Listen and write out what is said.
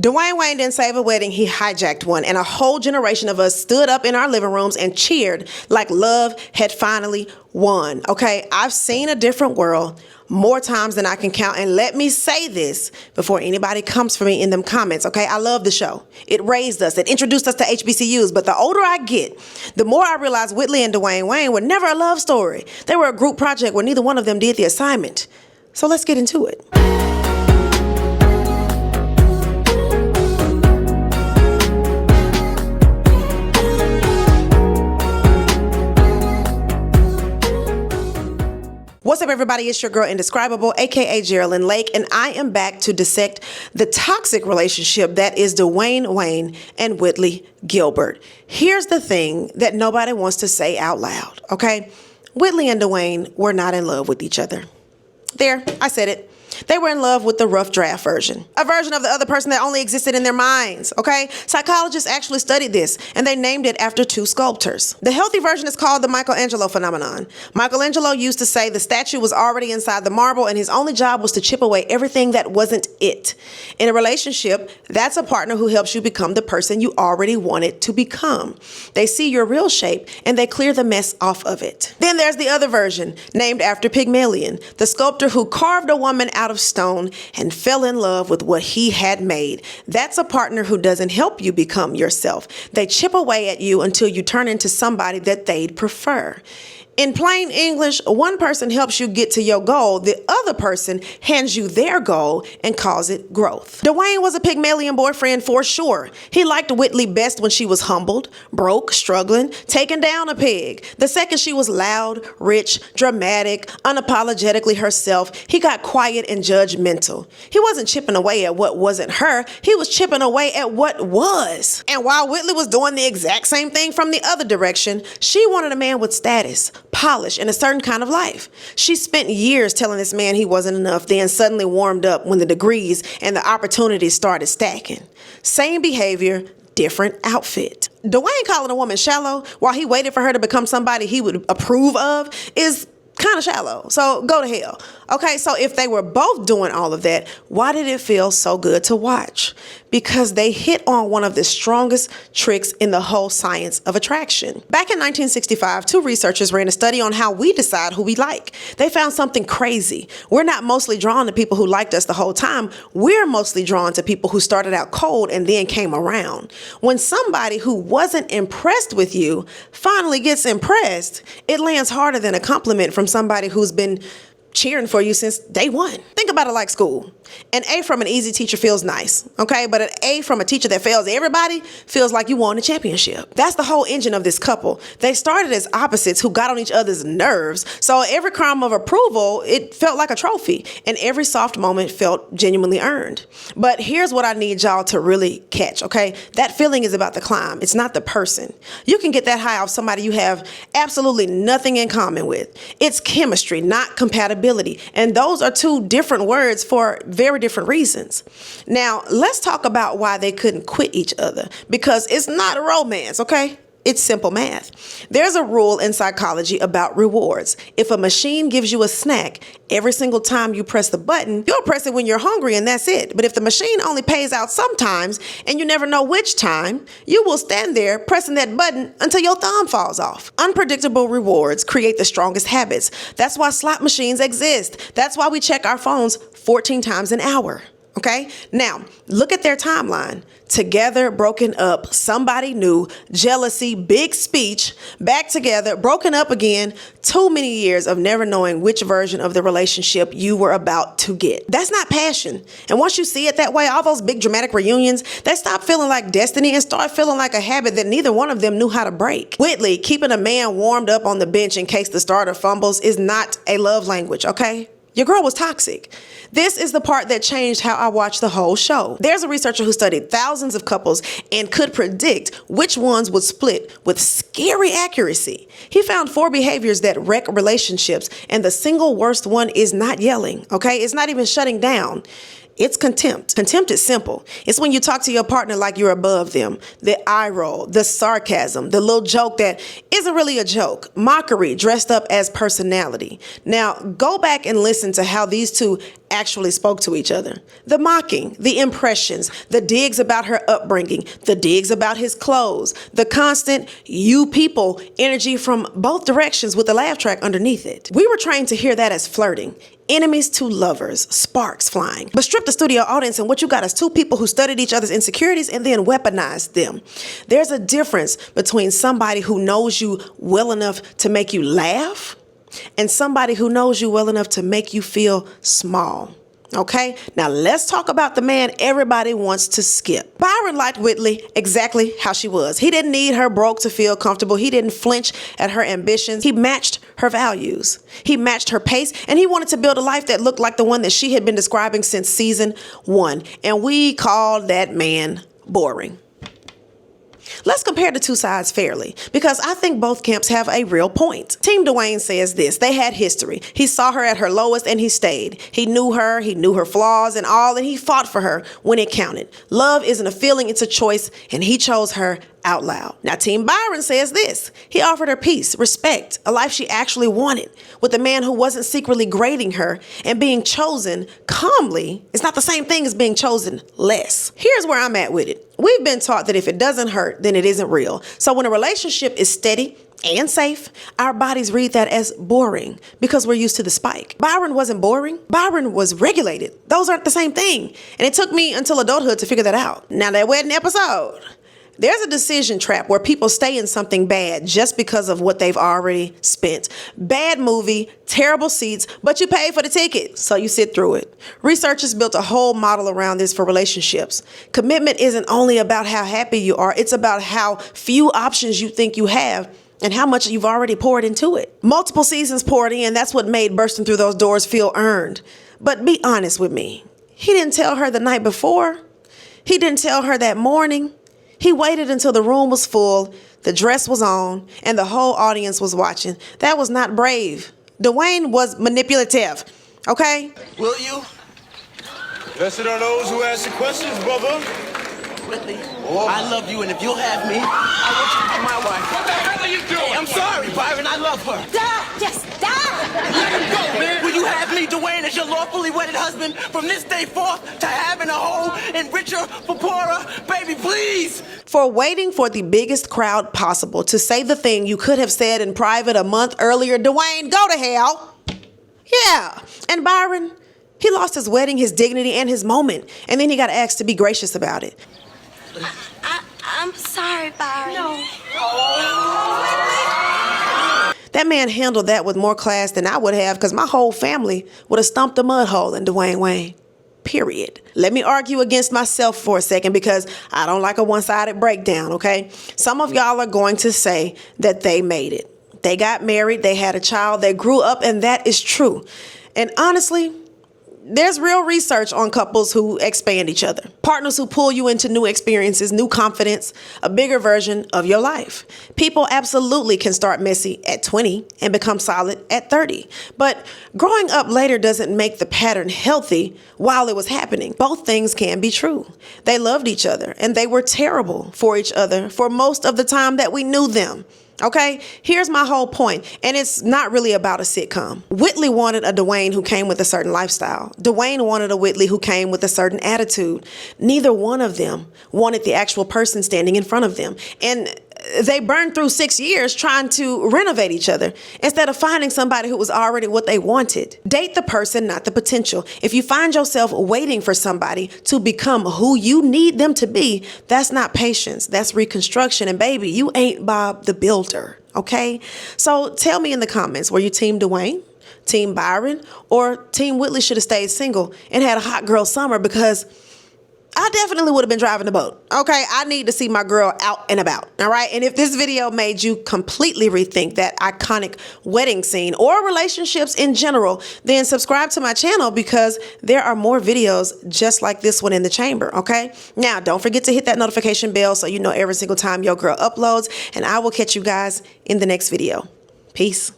Dwayne Wayne didn't save a wedding, he hijacked one, and a whole generation of us stood up in our living rooms and cheered like love had finally won. Okay, I've seen a different world more times than I can count, and let me say this before anybody comes for me in them comments, okay? I love the show. It raised us, it introduced us to HBCUs, but the older I get, the more I realize Whitley and Dwayne Wayne were never a love story. They were a group project where neither one of them did the assignment. So let's get into it. What's up, everybody? It's your girl Indescribable, aka Geraldine Lake, and I am back to dissect the toxic relationship that is Dwayne Wayne and Whitley Gilbert. Here's the thing that nobody wants to say out loud, okay? Whitley and Dwayne were not in love with each other. There, I said it. They were in love with the rough draft version, a version of the other person that only existed in their minds, okay? Psychologists actually studied this, and they named it after two sculptors. The healthy version is called the Michelangelo phenomenon. Michelangelo used to say the statue was already inside the marble, and his only job was to chip away everything that wasn't it. In a relationship, that's a partner who helps you become the person you already wanted to become. They see your real shape, and they clear the mess off of it. Then there's the other version, named after Pygmalion, the sculptor who carved a woman out of stone and fell in love with what he had made. That's a partner who doesn't help you become yourself. They chip away at you until you turn into somebody that they'd prefer. In plain English, one person helps you get to your goal, the other person hands you their goal and calls it growth. Dwayne was a Pygmalion boyfriend for sure. He liked Whitley best when she was humbled, broke, struggling, taken down a peg. The second she was loud, rich, dramatic, unapologetically herself, he got quiet and judgmental. He wasn't chipping away at what wasn't her, he was chipping away at what was. And while Whitley was doing the exact same thing from the other direction, she wanted a man with status, polish, and a certain kind of life. She spent years telling this man he wasn't enough, then suddenly warmed up when the degrees and the opportunities started stacking. Same behavior, different outfit. Dwayne calling a woman shallow while he waited for her to become somebody he would approve of is kind of shallow. So go to hell. Okay, so if they were both doing all of that, why did it feel so good to watch? Because they hit on one of the strongest tricks in the whole science of attraction. Back in 1965, two researchers ran a study on how we decide who we like. They found something crazy. We're not mostly drawn to people who liked us the whole time. We're mostly drawn to people who started out cold and then came around. When somebody who wasn't impressed with you finally gets impressed, it lands harder than a compliment from somebody who's been cheering for you since day one. Think about it like school. An A from an easy teacher feels nice, okay? But an A from a teacher that fails everybody feels like you won a championship. That's the whole engine of this couple. They started as opposites who got on each other's nerves. So every crumb of approval, it felt like a trophy. And every soft moment felt genuinely earned. But here's what I need y'all to really catch, okay? That feeling is about the climb. It's not the person. You can get that high off somebody you have absolutely nothing in common with. It's chemistry, not compatibility. And those are two different words for very different reasons. Now, let's talk about why they couldn't quit each other, because it's not a romance, okay? It's simple math. There's a rule in psychology about rewards. If a machine gives you a snack every single time you press the button, you'll press it when you're hungry and that's it. But if the machine only pays out sometimes and you never know which time, you will stand there pressing that button until your thumb falls off. Unpredictable rewards create the strongest habits. That's why slot machines exist. That's why we check our phones 14 times an hour. Okay, now look at their timeline. Together, broken up, somebody new, jealousy, big speech, back together, broken up again, too many years of never knowing which version of the relationship you were about to get. That's not passion. And once you see it that way, all those big dramatic reunions, they stop feeling like destiny and start feeling like a habit that neither one of them knew how to break. Whitley, keeping a man warmed up on the bench in case the starter fumbles, is not a love language, okay? Your girl was toxic. This is the part that changed how I watched the whole show. There's a researcher who studied thousands of couples and could predict which ones would split with scary accuracy. He found 4 behaviors that wreck relationships, and the single worst one is not yelling, okay? It's not even shutting down. It's contempt. Contempt is simple. It's when you talk to your partner like you're above them. The eye roll, the sarcasm, the little joke that isn't really a joke. Mockery dressed up as personality. Now, go back and listen to how these two actually spoke to each other. The mocking, the impressions, the digs about her upbringing, the digs about his clothes, the constant "you people" energy from both directions with the laugh track underneath it. We were trained to hear that as flirting. Enemies to lovers, sparks flying. But strip the studio audience and what you got is two people who studied each other's insecurities and then weaponized them. There's a difference between somebody who knows you well enough to make you laugh and somebody who knows you well enough to make you feel small. Okay, now let's talk about the man everybody wants to skip. Byron liked Whitley exactly how she was. He didn't need her broke to feel comfortable. He didn't flinch at her ambitions. He matched her values. He matched her pace, and he wanted to build a life that looked like the one that she had been describing since season 1. And we called that man boring. Let's compare the two sides fairly, because I think both camps have a real point. Team Dwayne says this: they had history. He saw her at her lowest and he stayed. He knew her flaws and all, and he fought for her when it counted. Love isn't a feeling, it's a choice, and he chose her out loud. Now, Team Byron says this: he offered her peace, respect, a life she actually wanted, with a man who wasn't secretly grading her, and being chosen calmly is not the same thing as being chosen less. Here's where I'm at with it. We've been taught that if it doesn't hurt, then it isn't real. So when a relationship is steady and safe, our bodies read that as boring because we're used to the spike. Byron wasn't boring. Byron was regulated. Those aren't the same thing. And it took me until adulthood to figure that out. Now, that wedding episode, there's a decision trap where people stay in something bad just because of what they've already spent. Bad movie, terrible seats, but you paid for the ticket, so you sit through it. Researchers built a whole model around this for relationships. Commitment isn't only about how happy you are, it's about how few options you think you have and how much you've already poured into it. Multiple seasons poured in, that's what made bursting through those doors feel earned. But be honest with me. He didn't tell her the night before. He didn't tell her that morning. He waited until the room was full, the dress was on, and the whole audience was watching. That was not brave. Dwayne was manipulative, okay? Will you? Blessed are those who ask the questions, brother. Whitley, I love you, and if you'll have me, I want you to be my wife. What the hell are you doing? Hey, I'm sorry, Byron, I love her. Stop! Just stop! Let him go, man. Will you have me, Dwayne, as your lawfully wedded husband from this day forth to having a whole and richer for poorer? Baby, please! For waiting for the biggest crowd possible to say the thing you could have said in private a month earlier, Dwayne, go to hell. Yeah, and Byron, he lost his wedding, his dignity, and his moment, and then he got asked to be gracious about it. I'm sorry, Byron. No. That man handled that with more class than I would have, because my whole family would have stumped a mud hole in Dwayne Wayne. Period. Let me argue against myself for a second, because I don't like a one-sided breakdown, okay? Some of y'all are going to say that they made it. They got married, they had a child, they grew up, and that is true. And honestly, there's real research on couples who expand each other. Partners who pull you into new experiences, new confidence, a bigger version of your life. People absolutely can start messy at 20 and become solid at 30. But growing up later doesn't make the pattern healthy while it was happening. Both things can be true. They loved each other and they were terrible for each other for most of the time that we knew them. Okay, here's my whole point, and it's not really about a sitcom. Whitley wanted a Dwayne who came with a certain lifestyle. Dwayne wanted a Whitley who came with a certain attitude. Neither one of them wanted the actual person standing in front of them. And they burned through 6 years trying to renovate each other instead of finding somebody who was already what they wanted. Date the person, not the potential. If you find yourself waiting for somebody to become who you need them to be, that's not patience, that's reconstruction. And baby, you ain't Bob the Builder, okay? So tell me in the comments, were you Team Dwayne, Team Byron, or Team Whitley should have stayed single and had a hot girl summer? Because I definitely would have been driving the boat. Okay, I need to see my girl out and about. All right, and if this video made you completely rethink that iconic wedding scene or relationships in general, then subscribe to my channel, because there are more videos just like this one in the chamber. Okay, now don't forget to hit that notification bell so you know every single time your girl uploads, and I will catch you guys in the next video. Peace.